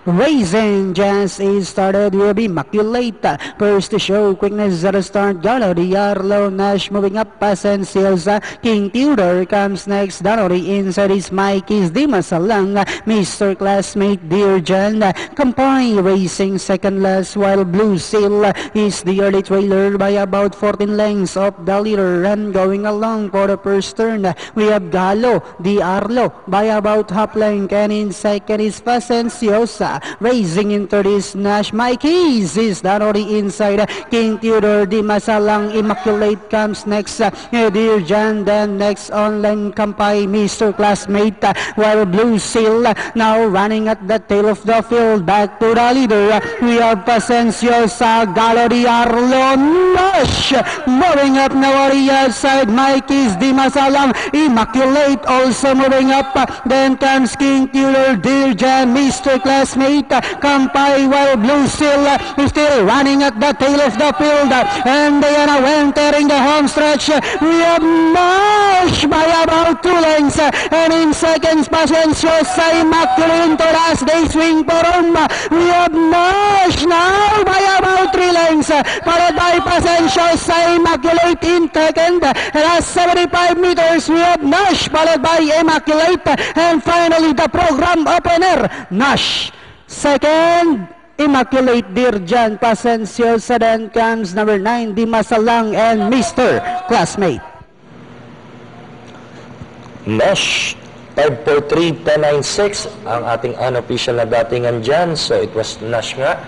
Racing just is started with Immaculate. First to show quickness at the start. Gallery Arlo Nash moving up. Pasenciosa. King Tudor comes next. Gallery inside is Mikey's Dimasalang. Mr. Classmate Dear John. Kampai racing second last while Blue Seal is the early trailer by about 14 lengths of the leader. And going along for the first turn, we have Galo Di Arlo by about half length, and in second is Pasenciosa. Racing in third is Nash. Mikey's is that on the inside. King Theodore Di Masalang. Immaculate comes next. Dear John, then next on lane Kampai, Mr. Classmate, while Blue Seal now running at the tail of the field. Back to the leader. We have Pasenciosa, Galo Di Arlo, Nash moving up now on the outside. Mikey's Di Masalang. Immaculate also moving up. Then comes King Theodore, Dear John, Mr. Classmate, Kampai, while Blue Seal is still running at the tail of the field, and they are now entering the home stretch. We have Nash by about 2 lengths, and in seconds Pasenciosa, Immaculate to last. They swing for home. We have Nash now by about 3 lengths, followed by Pasenciosa, Immaculate in second. Last 75 meters we have Nash followed by Immaculate, and finally the program opener, Nash second, Immaculate, Dear John, Pasenciosa, then comes number 9, Di Masalang, and Mr. Classmate. Nash 543.1096 ang ating unofficial na datingan dyan. So it was Nash nga.